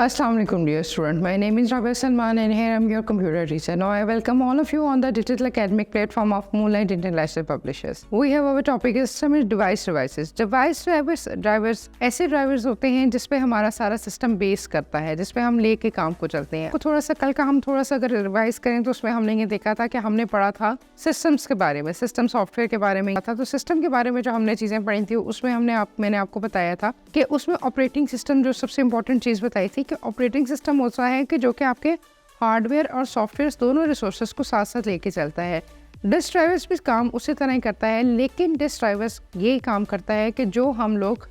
Assalamu alaikum dear student. My name is Rabia Salman and here I am your computer teacher. Now I welcome all of you on the digital academic platform of Moonlight International Publishers. We have our topic is system devices. Device drivers ऐसे drivers होते हैं जिस पे हमारा सारा system base करता है, जिस पे हम लेके काम को चलते हैं। थोड़ा सा कल का हम थोड़ा सा अगर रिवाइज करें तो उसमें हमने ये देखा था कि हमने पढ़ा था सिस्टम्स के बारे में, सिस्टम सॉफ्टवेयर के बारे में था। तो सिस्टम के बारे में जो हमने चीज़ें पढ़ी थी उसमें मैंने आपको बताया था कि उसमें ऑपरेटिंग सिस्टम जो सबसे इंपॉर्टेंट चीज़ बताई थी कि ऑपरेटिंग सिस्टम होता है कि जो कि आपके हार्डवेयर और सॉफ्टवेयर दोनों रिसोर्सेज को साथ साथ लेके चलता है। डिस्क ड्राइवर्स भी काम उसी तरह ही करता है, लेकिन डिस्क ड्राइवर्स ये काम करता है कि जो हम लोग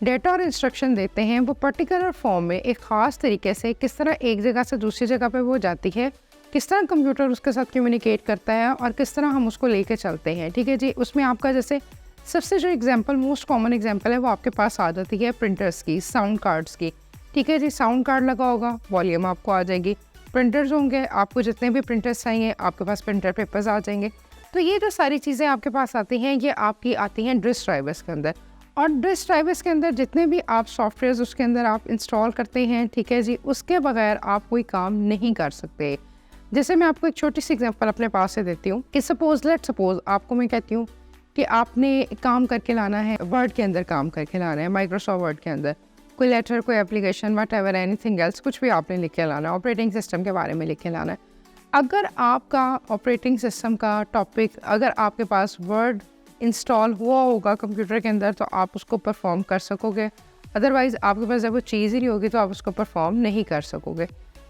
डेटा और इंस्ट्रक्शन देते हैं वो पर्टिकुलर फॉर्म में एक ख़ास तरीके से किस तरह एक जगह से दूसरी जगह पे वो जाती है, किस तरह कंप्यूटर उसके साथ कम्युनिकेट करता है और किस तरह हम उसको लेके चलते हैं। ठीक है जी। उसमें आपका जैसे सबसे जो एग्जांपल मोस्ट कॉमन एग्जांपल है वो आपके पास आ जाती है प्रिंटर्स की, साउंड कार्ड्स की। ठीक है जी। साउंड कार्ड लगा होगा, वॉल्यूम आपको आ जाएगी। प्रिंटर्स होंगे, आपको जितने भी प्रिंटर्स चाहिए आपके पास प्रिंटर पेपर्स आ जाएंगे। तो ये जो सारी चीज़ें आपके पास आती हैं ये आपकी आती हैं डिस्क ड्राइवर्स के अंदर। और डिस्क ड्राइवर्स के अंदर जितने भी आप सॉफ्टवेयर उसके अंदर आप इंस्टॉल करते हैं, ठीक है जी, उसके बगैर आप कोई काम नहीं कर सकते। जैसे मैं आपको एक छोटी सी एग्जांपल अपने पास से देती हूँ कि सपोज आपको मैं कहती हूँ कि आपने काम करके लाना है, वर्ड के अंदर काम करके लाना है, माइक्रोसॉफ्ट वर्ड के अंदर कोई लेटर, कोई application, what ever anything else, कुछ भी आपने लिख के लाना है, ऑपरेटिंग सिस्टम के बारे में लिख के लाना है। अगर आपका ऑपरेटिंग सिस्टम का टॉपिक, अगर आपके पास वर्ड इंस्टॉल हुआ होगा कंप्यूटर के अंदर तो आप उसको परफॉर्म कर सकोगे, अदरवाइज़ आपके पास जब वो चीज़ ही नहीं होगी तो आप उसको परफॉर्म नहीं कर सकोगे।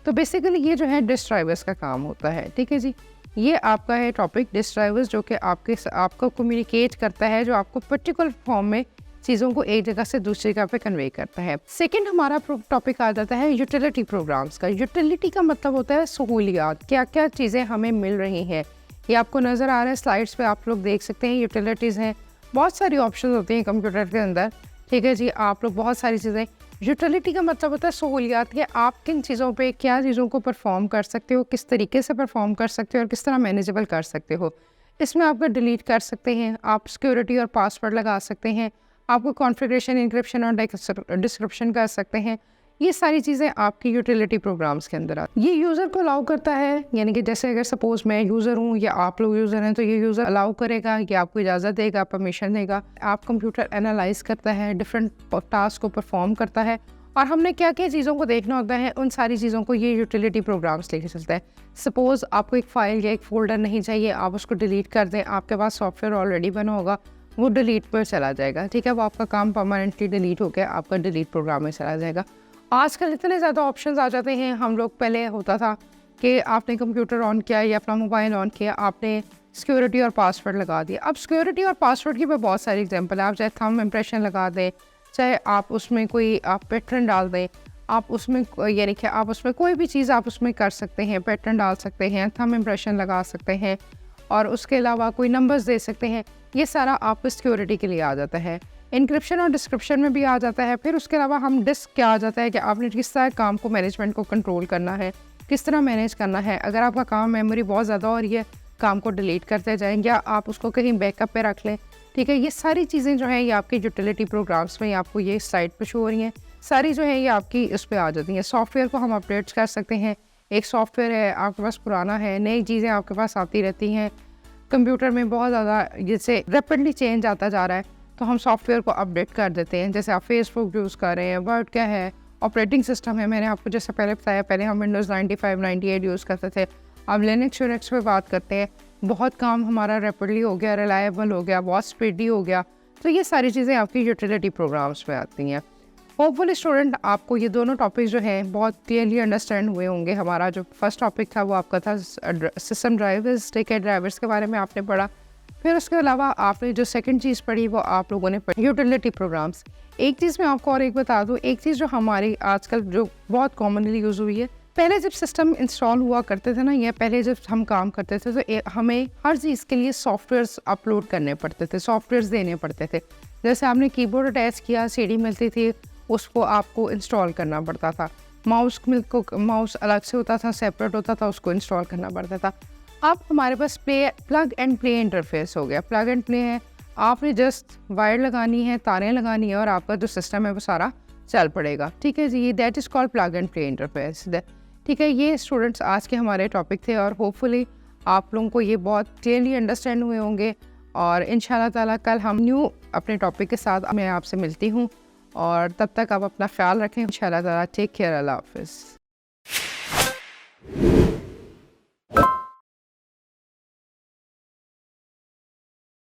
तो बेसिकली ये जो है डिस्क ड्राइवर्स का काम होता है। ठीक है जी। ये आपका है टॉपिक डिस्क ड्राइवर्स, जो कि आपको कम्युनिकेट करता है, जो आपको पर्टिकुलर फॉर्म में चीज़ों को एक जगह से दूसरी जगह पे कन्वे करता है। सेकंड हमारा टॉपिक आ जाता है यूटिलिटी प्रोग्राम्स का। यूटिलिटी का मतलब होता है सहूलियात, क्या क्या चीज़ें हमें मिल रही हैं। ये आपको नज़र आ रहा है स्लाइड्स पे, आप लोग देख सकते हैं यूटिलिटीज़ हैं। बहुत सारी ऑप्शन होती हैं कंप्यूटर के अंदर। ठीक है जी। आप लोग बहुत सारी चीज़ें, यूटिलिटी का मतलब होता है सहूलियात कि आप किन चीज़ों पे क्या चीज़ों को परफॉर्म कर सकते हो, किस तरीके से परफॉर्म कर सकते हो और किस तरह मैनेजेबल कर सकते हो। इसमें आपका डिलीट कर सकते हैं, आप सिक्योरिटी और पासवर्ड लगा सकते हैं, आपको कॉन्फ़िगरेशन, इंक्रिप्शन और डिस्क्रिप्शन कर सकते हैं। ये सारी चीज़ें आपकी यूटिलिटी प्रोग्राम्स के अंदर आती हैं। ये यूज़र को अलाउ करता है, यानी कि जैसे अगर सपोज़ मैं यूज़र हूँ या आप लोग यूज़र हैं तो ये यूज़र अलाउ करेगा, ये आपको इजाज़त देगा, परमिशन देगा। आप कंप्यूटर एनालाइज करता है, डिफरेंट टास्क को परफॉर्म करता है और हमने क्या क्या चीज़ों को देखना होता है, उन सारी चीज़ों को ये यूटिलिटी प्रोग्राम्स लेके चलता है। सपोज़ आपको एक फ़ाइल या एक फ़ोल्डर नहीं चाहिए, आप उसको डिलीट कर दें, आपके पास सॉफ्टवेयर ऑलरेडी बना होगा, वो डिलीट पर चला जाएगा। ठीक है। वो आपका काम परमानेंटली डिलीट होकर आपका डिलीट प्रोग्राम में चला जाएगा। आजकल इतने ज़्यादा ऑप्शंस आ जाते हैं। हम लोग पहले होता था कि आपने कंप्यूटर ऑन किया या अपना मोबाइल ऑन किया, आपने सिक्योरिटी और पासवर्ड लगा दिया। अब सिक्योरिटी और पासवर्ड की बहुत सारी एग्जांपल है। आप चाहे थंब इम्प्रेशन लगा दें, चाहे आप उसमें कोई आप पैटर्न डाल दें, आप उसमें यानी कि आप उसमें कोई भी चीज़ आप उसमें कर सकते हैं, पैटर्न डाल सकते हैं, थंब इम्प्रेशन लगा सकते हैं और उसके अलावा कोई नंबर्स दे सकते हैं। ये सारा आपको सिक्योरिटी के लिए आ जाता है। इंक्रिप्शन और डिस्क्रिप्शन में भी आ जाता है। फिर उसके अलावा हम डिस्क क्या आ जाता है कि आपने किस तरह काम को, मैनेजमेंट को कंट्रोल करना है, किस तरह मैनेज करना है। अगर आपका काम मेमोरी बहुत ज़्यादा हो रही है, काम को डिलीट करते जाएँ या आप उसको कहीं बैकअप पे रख लें। ठीक है। ये सारी चीज़ें जो हैं ये आपकी यूटिलिटी प्रोग्राम्स में आपको ये साइट पर शो हो रही हैं। सारी जो है ये आपकी इस पर आ जाती हैं। सॉफ्टवेयर को हम अपडेट कर सकते हैं। एक सॉफ्टवेयर है आपके पास पुराना है, नई चीज़ें आपके पास आती रहती हैं। कंप्यूटर में बहुत ज़्यादा जैसे रैपिडली चेंज आता जा रहा है तो हम सॉफ्टवेयर को अपडेट कर देते हैं। जैसे आप फेसबुक यूज़ कर रहे हैं, वर्ड क्या है, ऑपरेटिंग सिस्टम है। मैंने आपको जैसे पहले बताया, पहले हम विंडोज़ 95, 98 यूज़ करते थे। अब लिनक्स यूनिक्स पे बात करते हैं। बहुत काम हमारा रैपिडली हो गया, रिलायबल हो गया, बहुत स्पीडी हो गया। तो ये सारी चीज़ें आपकी यूटिलिटी प्रोग्राम्स में आती हैं। होपफुली स्टूडेंट आपको ये दोनों टॉपिक जो हैं बहुत क्लियरली अंडरस्टैंड हुए होंगे। हमारा जो फर्स्ट टॉपिक था वो आपका था सिस्टम ड्राइवर्स, ठीक है, ड्राइवर्स के बारे में आपने पढ़ा। फिर उसके अलावा आपने जो सेकंड चीज़ पढ़ी वो आप लोगों ने पढ़ी यूटिलिटी प्रोग्राम्स। एक चीज़ मैं आपको और एक बता दूँ, एक चीज़ जो हमारी आजकल जो बहुत कॉमनली यूज़ हुई है, पहले जब सिस्टम इंस्टॉल हुआ करते थे ना, या पहले जब हम काम करते थे तो हमें हर चीज़ के लिए सॉफ्टवेयर्स अपलोड करने पड़ते थे, सॉफ्टवेयर्स देने पड़ते थे। जैसे आपने कीबोर्ड अटैच किया, सीडी मिलती थी, उसको आपको इंस्टॉल करना पड़ता था। माउस अलग से होता था, सेपरेट होता था, उसको इंस्टॉल करना पड़ता था। अब हमारे पास प्लग एंड प्ले इंटरफेस हो गया। प्लग एंड प्ले है, आपने जस्ट वायर लगानी है, तारें लगानी है और आपका जो सिस्टम है वो सारा चल पड़ेगा। ठीक है जी, that is called plug and play interface. ठीक है, ये स्टूडेंट्स आज के हमारे टॉपिक थे और होपफुली आप लोगों को ये बहुत क्लियरली अंडरस्टैंड हुए होंगे। और इंशाल्लाह ताला कल हम न्यू अपने टॉपिक के साथ मैं आपसे मिलती हूँ, और तब तक आप अपना ख्याल रखें। इंशाल्लाह ताला टेक केयर, अल्लाह हाफिज़।